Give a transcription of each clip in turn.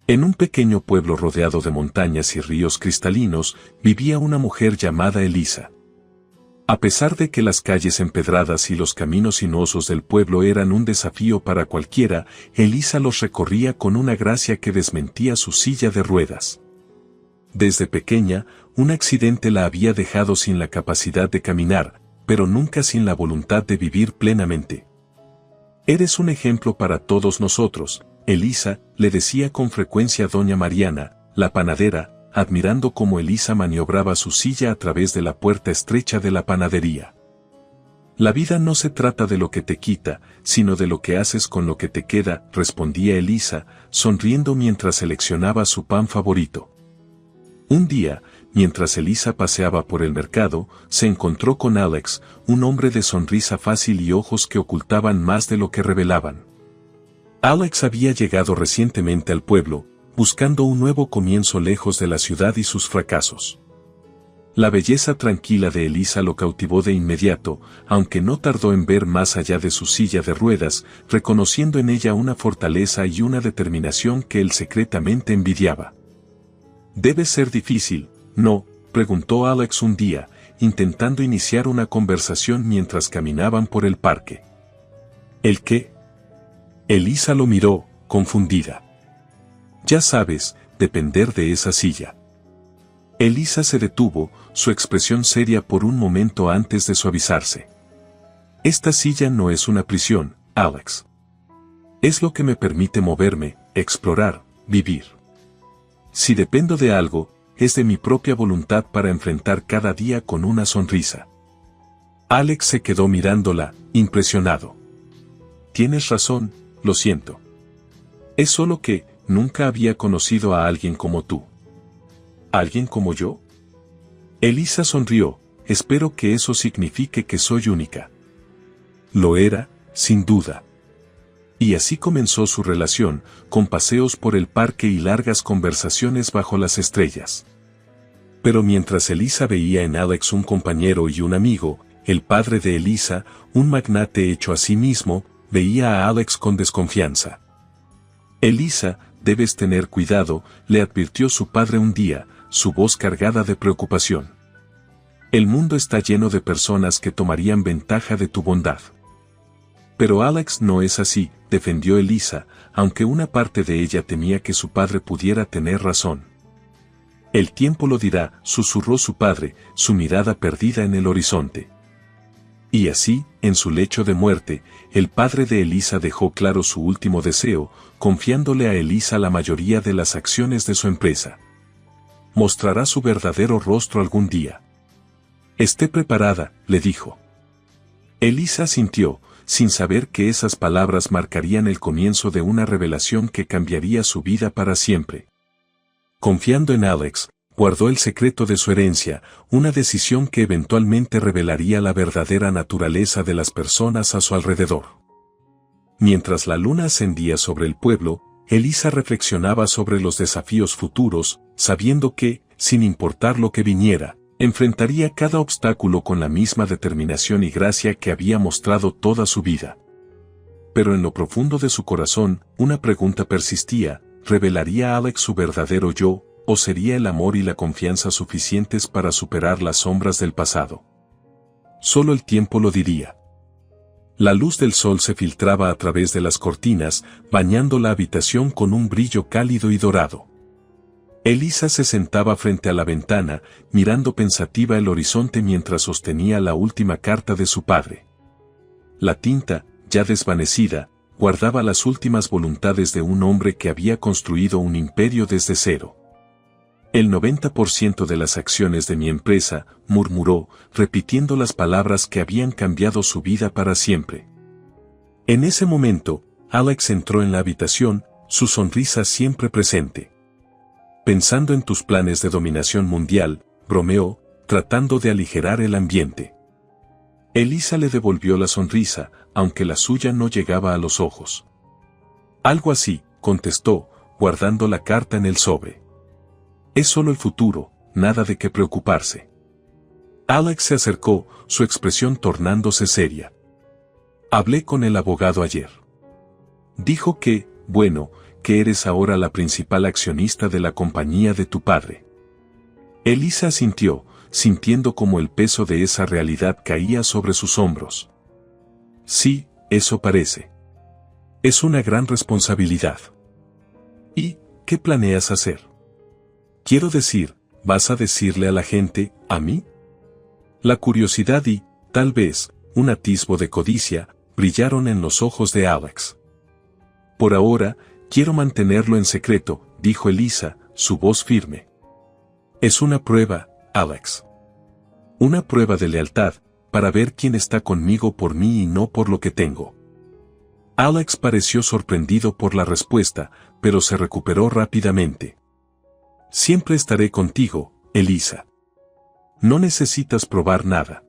En un pequeño pueblo rodeado de montañas y ríos cristalinos, vivía una mujer llamada Elisa. A pesar de que las calles empedradas y los caminos sinuosos del pueblo eran un desafío para cualquiera, Elisa los recorría con una gracia que desmentía su silla de ruedas. Desde pequeña, un accidente la había dejado sin la capacidad de caminar, pero nunca sin la voluntad de vivir plenamente. «Eres un ejemplo para todos nosotros», Elisa, le decía con frecuencia doña Mariana, la panadera, admirando cómo Elisa maniobraba su silla a través de la puerta estrecha de la panadería. «La vida no se trata de lo que te quita, sino de lo que haces con lo que te queda», respondía Elisa, sonriendo mientras seleccionaba su pan favorito. Un día, mientras Elisa paseaba por el mercado, se encontró con Alex, un hombre de sonrisa fácil y ojos que ocultaban más de lo que revelaban. Alex había llegado recientemente al pueblo, buscando un nuevo comienzo lejos de la ciudad y sus fracasos. La belleza tranquila de Elisa lo cautivó de inmediato, aunque no tardó en ver más allá de su silla de ruedas, reconociendo en ella una fortaleza y una determinación que él secretamente envidiaba. «Debe ser difícil, ¿no?», preguntó Alex un día, intentando iniciar una conversación mientras caminaban por el parque. «¿El qué?». Elisa lo miró, confundida. «Ya sabes, depender de esa silla». Elisa se detuvo, su expresión seria por un momento antes de suavizarse. «Esta silla no es una prisión, Alex. Es lo que me permite moverme, explorar, vivir. Si dependo de algo, es de mi propia voluntad para enfrentar cada día con una sonrisa». Alex se quedó mirándola, impresionado. «Tienes razón, lo siento. Es solo que nunca había conocido a alguien como tú». «¿Alguien como yo?». Elisa sonrió, «Espero que eso signifique que soy única». Lo era, sin duda. Y así comenzó su relación, con paseos por el parque y largas conversaciones bajo las estrellas. Pero mientras Elisa veía en Alex un compañero y un amigo, el padre de Elisa, un magnate hecho a sí mismo, veía a Alex con desconfianza. «Elisa, debes tener cuidado», le advirtió su padre un día, su voz cargada de preocupación. «El mundo está lleno de personas que tomarían ventaja de tu bondad». «Pero Alex no es así», defendió Elisa, aunque una parte de ella temía que su padre pudiera tener razón. «El tiempo lo dirá», susurró su padre, su mirada perdida en el horizonte. Y así, en su lecho de muerte, el padre de Elisa dejó claro su último deseo, confiándole a Elisa la mayoría de las acciones de su empresa. «Mostrará su verdadero rostro algún día». «Esté preparada», le dijo. Elisa asintió, sin saber que esas palabras marcarían el comienzo de una revelación que cambiaría su vida para siempre. Confiando en Alex, guardó el secreto de su herencia, una decisión que eventualmente revelaría la verdadera naturaleza de las personas a su alrededor. Mientras la luna ascendía sobre el pueblo, Elisa reflexionaba sobre los desafíos futuros, sabiendo que, sin importar lo que viniera, enfrentaría cada obstáculo con la misma determinación y gracia que había mostrado toda su vida. Pero en lo profundo de su corazón, una pregunta persistía: ¿revelaría Alex su verdadero yo, o sería el amor y la confianza suficientes para superar las sombras del pasado? Solo el tiempo lo diría. La luz del sol se filtraba a través de las cortinas, bañando la habitación con un brillo cálido y dorado. Elisa se sentaba frente a la ventana, mirando pensativa el horizonte mientras sostenía la última carta de su padre. La tinta, ya desvanecida, guardaba las últimas voluntades de un hombre que había construido un imperio desde cero. «El 90% de las acciones de mi empresa», murmuró, repitiendo las palabras que habían cambiado su vida para siempre. En ese momento, Alex entró en la habitación, su sonrisa siempre presente. «Pensando en tus planes de dominación mundial», bromeó, tratando de aligerar el ambiente. Elisa le devolvió la sonrisa, aunque la suya no llegaba a los ojos. «Algo así», contestó, guardando la carta en el sobre. «Es solo el futuro, nada de qué preocuparse». Alex se acercó, su expresión tornándose seria. «Hablé con el abogado ayer. Dijo que, bueno, que eres ahora la principal accionista de la compañía de tu padre. Elisa asintió, sintiendo como el peso de esa realidad caía sobre sus hombros. Sí, eso parece. Es una gran responsabilidad. ¿Y qué planeas hacer? Quiero decir, ¿vas a decirle a la gente, a mí? La curiosidad y, tal vez, un atisbo de codicia, brillaron en los ojos de Alex. Por ahora, quiero mantenerlo en secreto, dijo Elisa, su voz firme. Es una prueba, Alex. Una prueba de lealtad, para ver quién está conmigo por mí y no por lo que tengo. Alex pareció sorprendido por la respuesta, pero se recuperó rápidamente. Siempre estaré contigo, Elisa. No necesitas probar nada.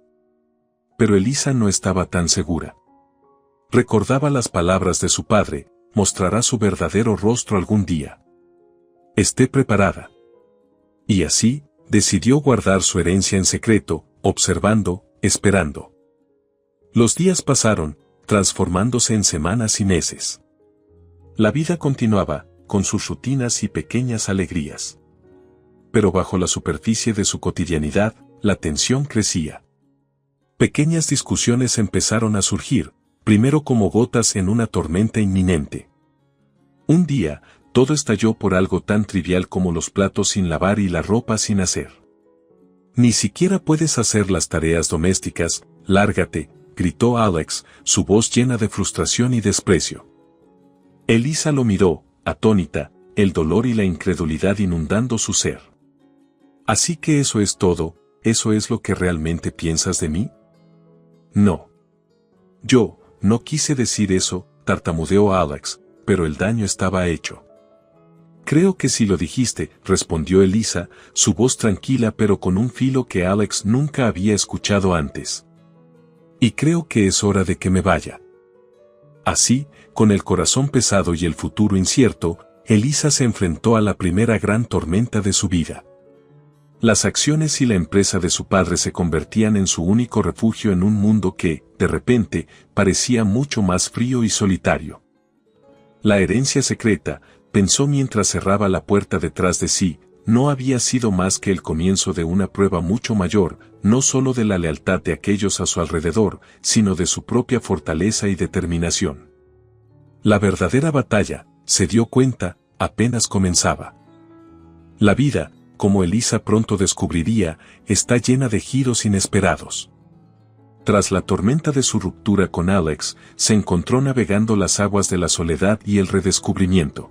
Pero Elisa no estaba tan segura. Recordaba las palabras de su padre, mostrará su verdadero rostro algún día. Esté preparada. Y así, decidió guardar su herencia en secreto, observando, esperando. Los días pasaron, transformándose en semanas y meses. La vida continuaba, con sus rutinas y pequeñas alegrías. Pero bajo la superficie de su cotidianidad, la tensión crecía. Pequeñas discusiones empezaron a surgir, primero como gotas en una tormenta inminente. Un día, todo estalló por algo tan trivial como los platos sin lavar y la ropa sin hacer. Ni siquiera puedes hacer las tareas domésticas, lárgate, gritó Alex, su voz llena de frustración y desprecio. Elisa lo miró, atónita, el dolor y la incredulidad inundando su ser. ¿Así que eso es todo? ¿Eso es lo que realmente piensas de mí? No. Yo, no quise decir eso, tartamudeó Alex, pero el daño estaba hecho. Creo que sí lo dijiste, respondió Elisa, su voz tranquila pero con un filo que Alex nunca había escuchado antes. Y creo que es hora de que me vaya. Así, con el corazón pesado y el futuro incierto, Elisa se enfrentó a la primera gran tormenta de su vida. Las acciones y la empresa de su padre se convertían en su único refugio en un mundo que, de repente, parecía mucho más frío y solitario. La herencia secreta, pensó mientras cerraba la puerta detrás de sí, no había sido más que el comienzo de una prueba mucho mayor, no solo de la lealtad de aquellos a su alrededor, sino de su propia fortaleza y determinación. La verdadera batalla, se dio cuenta, apenas comenzaba. La vida, como Elisa pronto descubriría, está llena de giros inesperados. Tras la tormenta de su ruptura con Alex, se encontró navegando las aguas de la soledad y el redescubrimiento.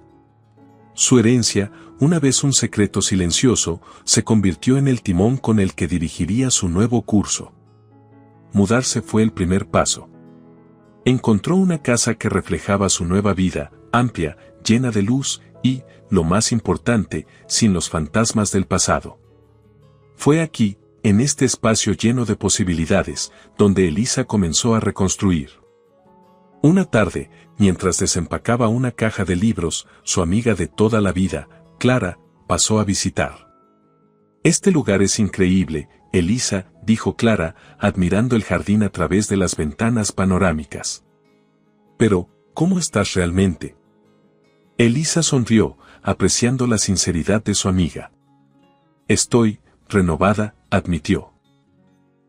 Su herencia, una vez un secreto silencioso, se convirtió en el timón con el que dirigiría su nuevo curso. Mudarse fue el primer paso. Encontró una casa que reflejaba su nueva vida, amplia, llena de luz y, lo más importante, sin los fantasmas del pasado. Fue aquí, en este espacio lleno de posibilidades, donde Elisa comenzó a reconstruir. Una tarde, mientras desempacaba una caja de libros, su amiga de toda la vida, Clara, pasó a visitar. «Este lugar es increíble, Elisa», dijo Clara, admirando el jardín a través de las ventanas panorámicas. «Pero, ¿cómo estás realmente?». Elisa sonrió, apreciando la sinceridad de su amiga. «Estoy renovada», admitió.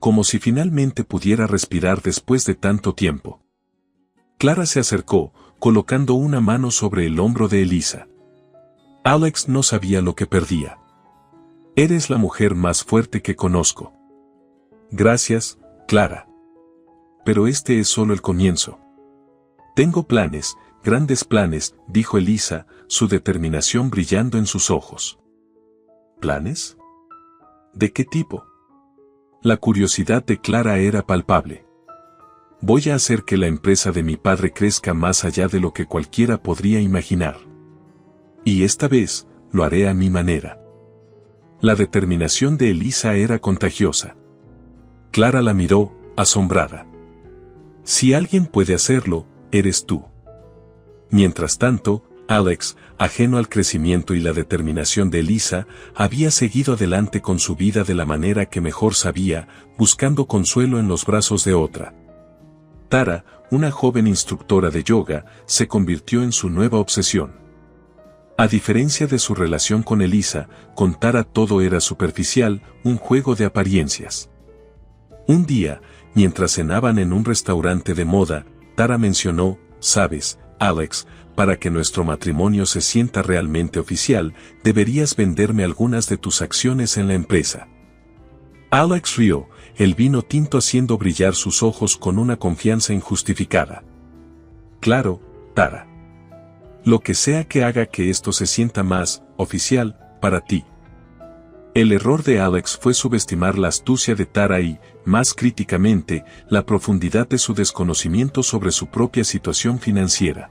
Como si finalmente pudiera respirar después de tanto tiempo. Clara se acercó, colocando una mano sobre el hombro de Elisa. Alex no sabía lo que perdía. «Eres la mujer más fuerte que conozco». «Gracias, Clara. Pero este es solo el comienzo. Tengo planes, grandes planes», dijo Elisa, su determinación brillando en sus ojos. «¿Planes? ¿De qué tipo?». La curiosidad de Clara era palpable. «Voy a hacer que la empresa de mi padre crezca más allá de lo que cualquiera podría imaginar. Y esta vez, lo haré a mi manera». La determinación de Elisa era contagiosa. Clara la miró, asombrada. «Si alguien puede hacerlo, eres tú». Mientras tanto, Alex, ajeno al crecimiento y la determinación de Elisa, había seguido adelante con su vida de la manera que mejor sabía, buscando consuelo en los brazos de otra. Tara, una joven instructora de yoga, se convirtió en su nueva obsesión. A diferencia de su relación con Elisa, con Tara todo era superficial, un juego de apariencias. Un día, mientras cenaban en un restaurante de moda, Tara mencionó, «Sabes, Alex, para que nuestro matrimonio se sienta realmente oficial, deberías venderme algunas de tus acciones en la empresa». Alex rió, el vino tinto haciendo brillar sus ojos con una confianza injustificada. «Claro, Tara. Lo que sea que haga que esto se sienta más oficial para ti». El error de Alex fue subestimar la astucia de Tara y, más críticamente, la profundidad de su desconocimiento sobre su propia situación financiera.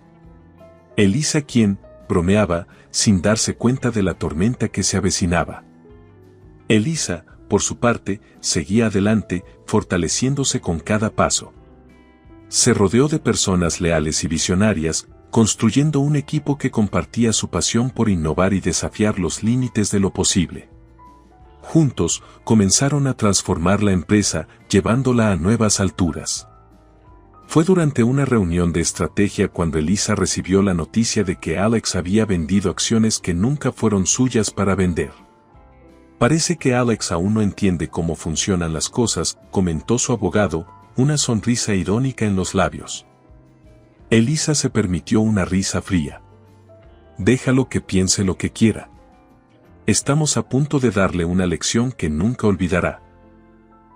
Elisa quien, bromeaba, sin darse cuenta de la tormenta que se avecinaba. Elisa, por su parte, seguía adelante, fortaleciéndose con cada paso. Se rodeó de personas leales y visionarias, construyendo un equipo que compartía su pasión por innovar y desafiar los límites de lo posible. Juntos, comenzaron a transformar la empresa, llevándola a nuevas alturas. Fue durante una reunión de estrategia cuando Elisa recibió la noticia de que Alex había vendido acciones que nunca fueron suyas para vender. «Parece que Alex aún no entiende cómo funcionan las cosas», comentó su abogado, una sonrisa irónica en los labios. Elisa se permitió una risa fría. «Déjalo que piense lo que quiera. Estamos a punto de darle una lección que nunca olvidará».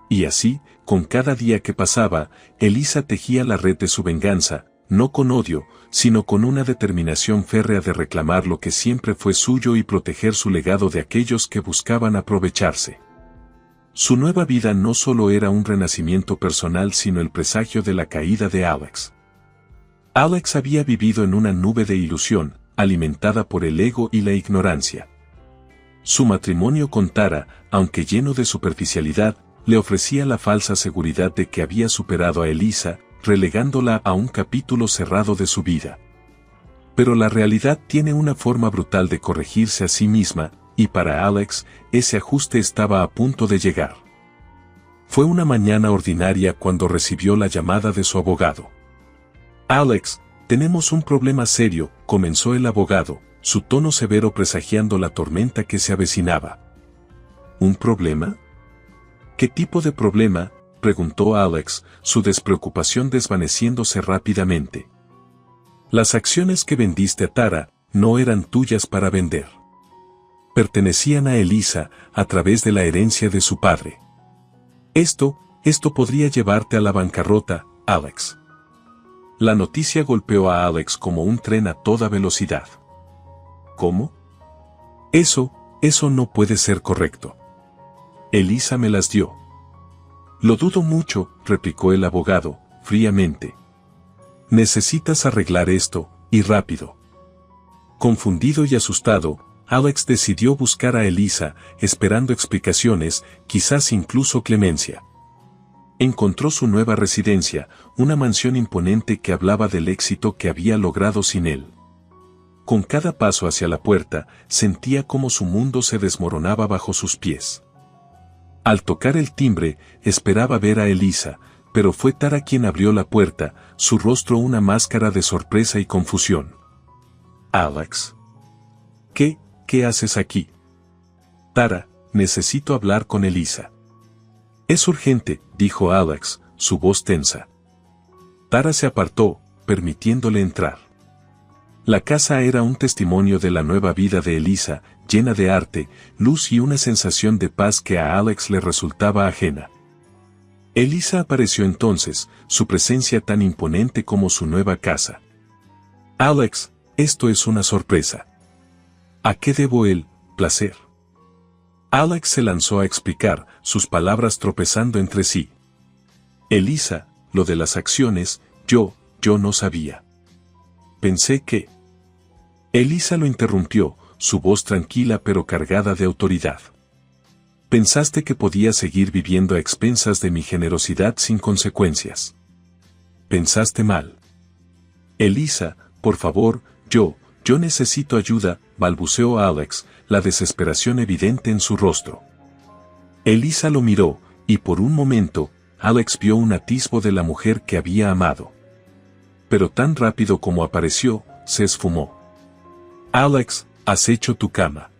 Y así, con cada día que pasaba, Elisa tejía la red de su venganza, no con odio, sino con una determinación férrea de reclamar lo que siempre fue suyo y proteger su legado de aquellos que buscaban aprovecharse. Su nueva vida no solo era un renacimiento personal sino el presagio de la caída de Alex. Alex había vivido en una nube de ilusión, alimentada por el ego y la ignorancia. Su matrimonio con Tara, aunque lleno de superficialidad, le ofrecía la falsa seguridad de que había superado a Elisa, relegándola a un capítulo cerrado de su vida. Pero la realidad tiene una forma brutal de corregirse a sí misma, y para Alex, ese ajuste estaba a punto de llegar. Fue una mañana ordinaria cuando recibió la llamada de su abogado. «Alex, tenemos un problema serio», comenzó el abogado, su tono severo presagiando la tormenta que se avecinaba. «¿Un problema? ¿Qué tipo de problema?», preguntó Alex, su despreocupación desvaneciéndose rápidamente. «Las acciones que vendiste a Tara no eran tuyas para vender. Pertenecían a Elisa a través de la herencia de su padre. Esto podría llevarte a la bancarrota, Alex». La noticia golpeó a Alex como un tren a toda velocidad. «¿Cómo? Eso no puede ser correcto. Elisa me las dio». «Lo dudo mucho», replicó el abogado, fríamente. «Necesitas arreglar esto, y rápido». Confundido y asustado, Alex decidió buscar a Elisa, esperando explicaciones, quizás incluso clemencia. Encontró su nueva residencia, una mansión imponente que hablaba del éxito que había logrado sin él. Con cada paso hacia la puerta, sentía cómo su mundo se desmoronaba bajo sus pies. Al tocar el timbre, esperaba ver a Elisa, pero fue Tara quien abrió la puerta, su rostro una máscara de sorpresa y confusión. «Alex. ¿Qué haces aquí?» «Tara, necesito hablar con Elisa». «Es urgente», dijo Alex, su voz tensa. Tara se apartó, permitiéndole entrar. La casa era un testimonio de la nueva vida de Elisa, llena de arte, luz y una sensación de paz que a Alex le resultaba ajena. Elisa apareció entonces, su presencia tan imponente como su nueva casa. «Alex, esto es una sorpresa. ¿A qué debo el placer?» Alex se lanzó a explicar, sus palabras tropezando entre sí. «Elisa, lo de las acciones, yo no sabía. Pensé que...» Elisa lo interrumpió, su voz tranquila pero cargada de autoridad. «Pensaste que podía seguir viviendo a expensas de mi generosidad sin consecuencias. Pensaste mal. Elisa, por favor, yo necesito ayuda», balbuceó Alex, la desesperación evidente en su rostro. Elisa lo miró, y por un momento, Alex vio un atisbo de la mujer que había amado. Pero tan rápido como apareció, se esfumó. «Alex, has hecho tu cama.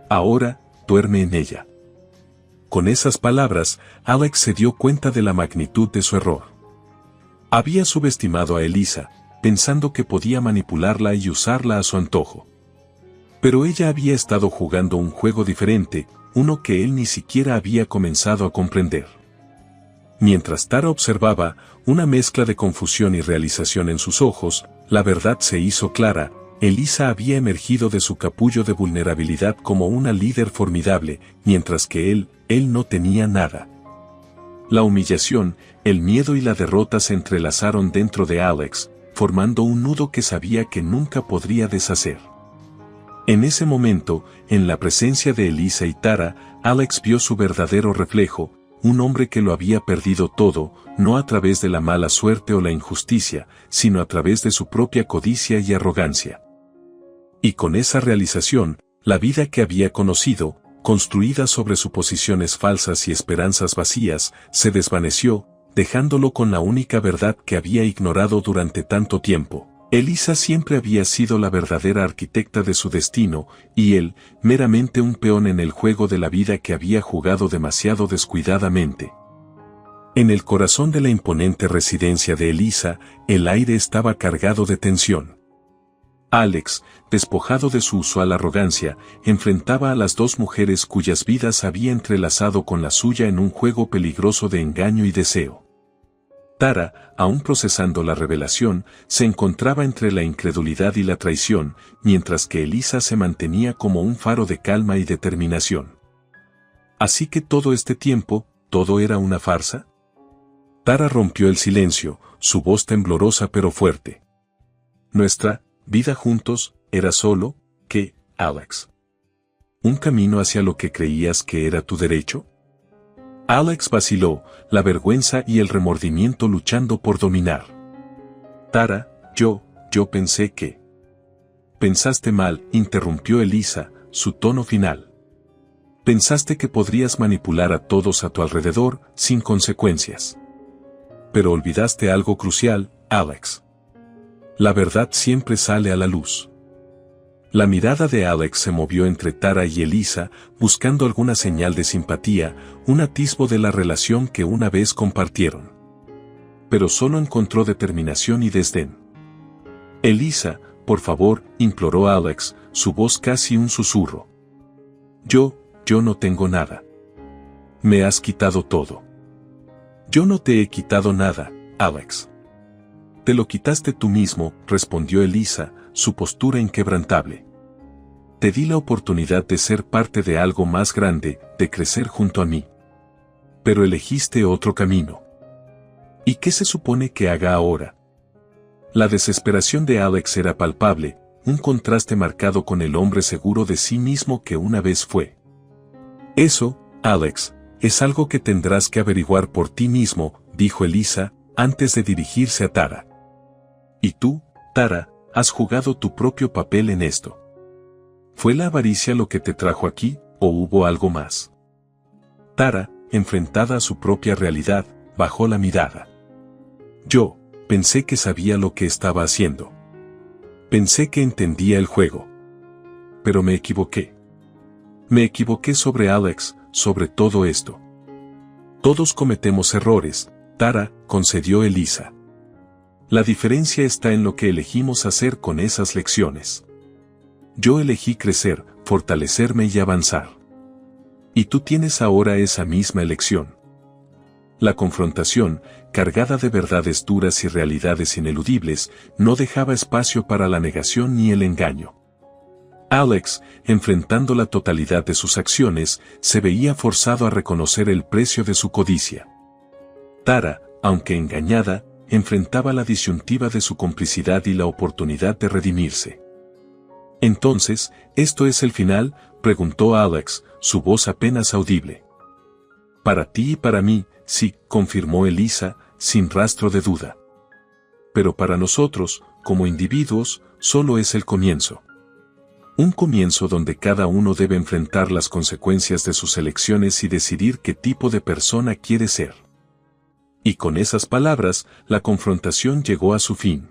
Ahora, duerme en ella. Con esas palabras, Alex se dio cuenta de la magnitud de su error. Había subestimado a Elisa, pensando que podía manipularla y usarla a su antojo. Pero ella había estado jugando un juego diferente, uno que él ni siquiera había comenzado a comprender. Mientras Tara observaba, una mezcla de confusión y realización en sus ojos, la verdad se hizo clara: Elisa había emergido de su capullo de vulnerabilidad como una líder formidable, mientras que él no tenía nada. La humillación, el miedo y la derrota se entrelazaron dentro de Alex, formando un nudo que sabía que nunca podría deshacer. En ese momento, en la presencia de Elisa y Tara, Alex vio su verdadero reflejo, un hombre que lo había perdido todo, no a través de la mala suerte o la injusticia, sino a través de su propia codicia y arrogancia. Y con esa realización, la vida que había conocido, construida sobre suposiciones falsas y esperanzas vacías, se desvaneció, dejándolo con la única verdad que había ignorado durante tanto tiempo. Elisa siempre había sido la verdadera arquitecta de su destino, y él, meramente un peón en el juego de la vida que había jugado demasiado descuidadamente. En el corazón de la imponente residencia de Elisa, el aire estaba cargado de tensión. Alex, despojado de su usual arrogancia, enfrentaba a las dos mujeres cuyas vidas había entrelazado con la suya en un juego peligroso de engaño y deseo. Tara, aún procesando la revelación, se encontraba entre la incredulidad y la traición, mientras que Elisa se mantenía como un faro de calma y determinación. ¿Así que todo este tiempo, todo era una farsa? Tara rompió el silencio, su voz temblorosa pero fuerte. Nuestra vida juntos era solo, ¿qué, Alex? ¿Un camino hacia lo que creías que era tu derecho? Alex vaciló, la vergüenza y el remordimiento luchando por dominar. Tara, yo pensé que... Pensaste mal, interrumpió Elisa, su tono final. Pensaste que podrías manipular a todos a tu alrededor, sin consecuencias. Pero olvidaste algo crucial, Alex. La verdad siempre sale a la luz. La mirada de Alex se movió entre Tara y Elisa, buscando alguna señal de simpatía, un atisbo de la relación que una vez compartieron. Pero solo encontró determinación y desdén. Elisa, por favor, imploró Alex, su voz casi un susurro. Yo no tengo nada. Me has quitado todo. Yo no te he quitado nada, Alex. Te lo quitaste tú mismo, respondió Elisa, su postura inquebrantable. Te di la oportunidad de ser parte de algo más grande, de crecer junto a mí. Pero elegiste otro camino. ¿Y qué se supone que haga ahora? La desesperación de Alex era palpable, un contraste marcado con el hombre seguro de sí mismo que una vez fue. Eso, Alex, es algo que tendrás que averiguar por ti mismo, dijo Elisa, antes de dirigirse a Tara. Y tú, Tara, has jugado tu propio papel en esto. ¿Fue la avaricia lo que te trajo aquí, o hubo algo más? Tara, enfrentada a su propia realidad, bajó la mirada. Yo pensé que sabía lo que estaba haciendo. Pensé que entendía el juego. Pero me equivoqué. Me equivoqué sobre Alex, sobre todo esto. Todos cometemos errores, Tara, concedió Elisa. La diferencia está en lo que elegimos hacer con esas lecciones. Yo elegí crecer, fortalecerme y avanzar. Y tú tienes ahora esa misma elección. La confrontación, cargada de verdades duras y realidades ineludibles, no dejaba espacio para la negación ni el engaño. Alex, enfrentando la totalidad de sus acciones, se veía forzado a reconocer el precio de su codicia. Tara, aunque engañada, enfrentaba la disyuntiva de su complicidad y la oportunidad de redimirse. Entonces, ¿esto es el final?, preguntó Alex, su voz apenas audible. Para ti y para mí, sí, confirmó Elisa, sin rastro de duda. Pero para nosotros, como individuos, solo es el comienzo. Un comienzo donde cada uno debe enfrentar las consecuencias de sus elecciones y decidir qué tipo de persona quiere ser. Y con esas palabras, la confrontación llegó a su fin.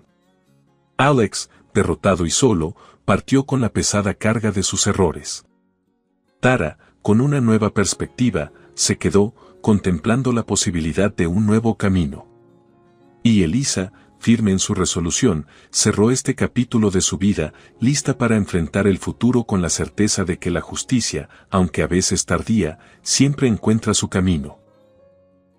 Alex, derrotado y solo, partió con la pesada carga de sus errores. Tara, con una nueva perspectiva, se quedó, contemplando la posibilidad de un nuevo camino. Y Elisa, firme en su resolución, cerró este capítulo de su vida, lista para enfrentar el futuro con la certeza de que la justicia, aunque a veces tardía, siempre encuentra su camino.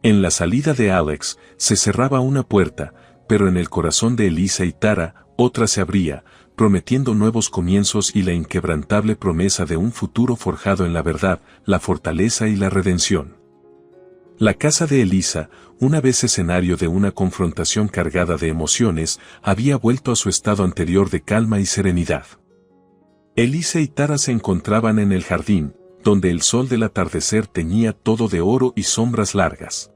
En la salida de Alex, se cerraba una puerta, pero en el corazón de Elisa y Tara, otra se abría, prometiendo nuevos comienzos y la inquebrantable promesa de un futuro forjado en la verdad, la fortaleza y la redención. La casa de Elisa, una vez escenario de una confrontación cargada de emociones, había vuelto a su estado anterior de calma y serenidad. Elisa y Tara se encontraban en el jardín, donde el sol del atardecer teñía todo de oro y sombras largas.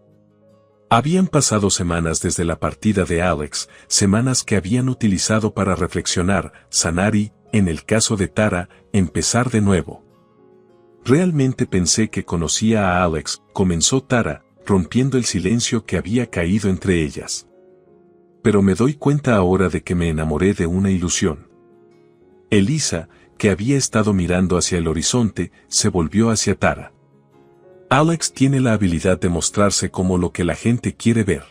Habían pasado semanas desde la partida de Alex, semanas que habían utilizado para reflexionar, sanar y, en el caso de Tara, empezar de nuevo. Realmente pensé que conocía a Alex, comenzó Tara, rompiendo el silencio que había caído entre ellas. Pero me doy cuenta ahora de que me enamoré de una ilusión. Elisa, que había estado mirando hacia el horizonte, se volvió hacia Tara. Alex tiene la habilidad de mostrarse como lo que la gente quiere ver.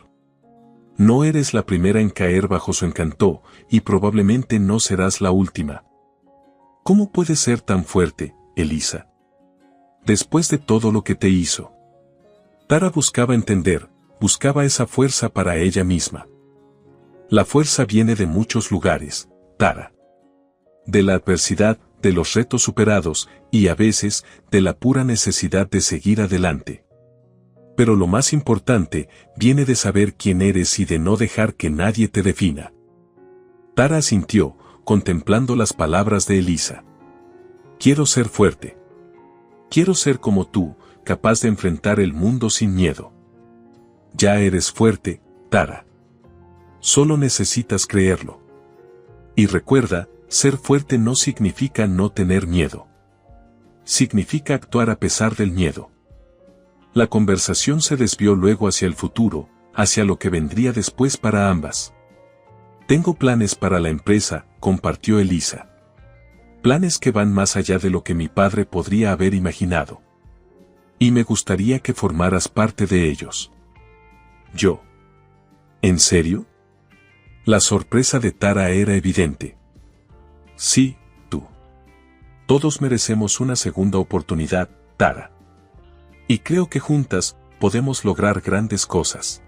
No eres la primera en caer bajo su encanto, y probablemente no serás la última. ¿Cómo puedes ser tan fuerte, Elisa? Después de todo lo que te hizo. Tara buscaba entender, buscaba esa fuerza para ella misma. La fuerza viene de muchos lugares, Tara. De la adversidad, de los retos superados, y a veces, de la pura necesidad de seguir adelante. Pero lo más importante, viene de saber quién eres y de no dejar que nadie te defina. Tara asintió, contemplando las palabras de Elisa. Quiero ser fuerte. Quiero ser como tú, capaz de enfrentar el mundo sin miedo. Ya eres fuerte, Tara. Solo necesitas creerlo. Y recuerda, ser fuerte no significa no tener miedo. Significa actuar a pesar del miedo. La conversación se desvió luego hacia el futuro, hacia lo que vendría después para ambas. Tengo planes para la empresa, compartió Elisa. Planes que van más allá de lo que mi padre podría haber imaginado. Y me gustaría que formaras parte de ellos. Yo. ¿En serio? La sorpresa de Tara era evidente. Sí, tú. Todos merecemos una segunda oportunidad, Tara. Y creo que juntas, podemos lograr grandes cosas.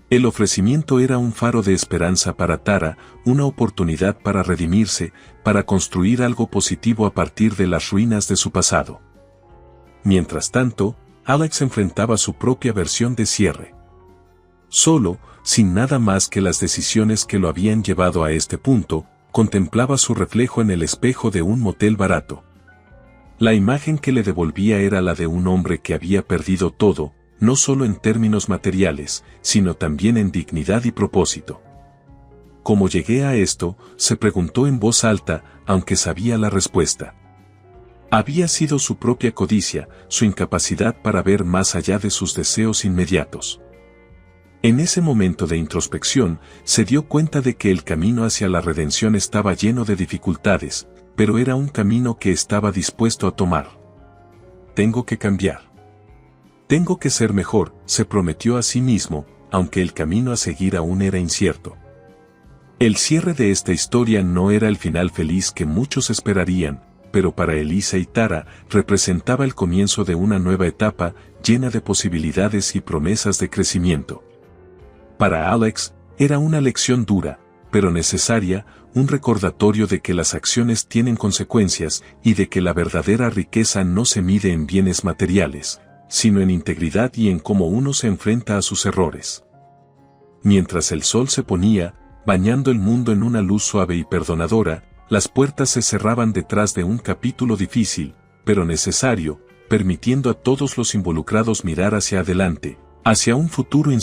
El ofrecimiento era un faro de esperanza para Tara, una oportunidad para redimirse, para construir algo positivo a partir de las ruinas de su pasado. Mientras tanto, Alex enfrentaba su propia versión de cierre. Solo, sin nada más que las decisiones que lo habían llevado a este punto, contemplaba su reflejo en el espejo de un motel barato. La imagen que le devolvía era la de un hombre que había perdido todo, no solo en términos materiales, sino también en dignidad y propósito. ¿Cómo llegué a esto?, se preguntó en voz alta, aunque sabía la respuesta. Había sido su propia codicia, su incapacidad para ver más allá de sus deseos inmediatos. En ese momento de introspección, se dio cuenta de que el camino hacia la redención estaba lleno de dificultades, pero era un camino que estaba dispuesto a tomar. Tengo que cambiar. Tengo que ser mejor, se prometió a sí mismo, aunque el camino a seguir aún era incierto. El cierre de esta historia no era el final feliz que muchos esperarían, pero para Elisa y Tara representaba el comienzo de una nueva etapa, llena de posibilidades y promesas de crecimiento. Para Alex, era una lección dura, pero necesaria, un recordatorio de que las acciones tienen consecuencias y de que la verdadera riqueza no se mide en bienes materiales, sino en integridad y en cómo uno se enfrenta a sus errores. Mientras el sol se ponía, bañando el mundo en una luz suave y perdonadora, las puertas se cerraban detrás de un capítulo difícil, pero necesario, permitiendo a todos los involucrados mirar hacia adelante, hacia un futuro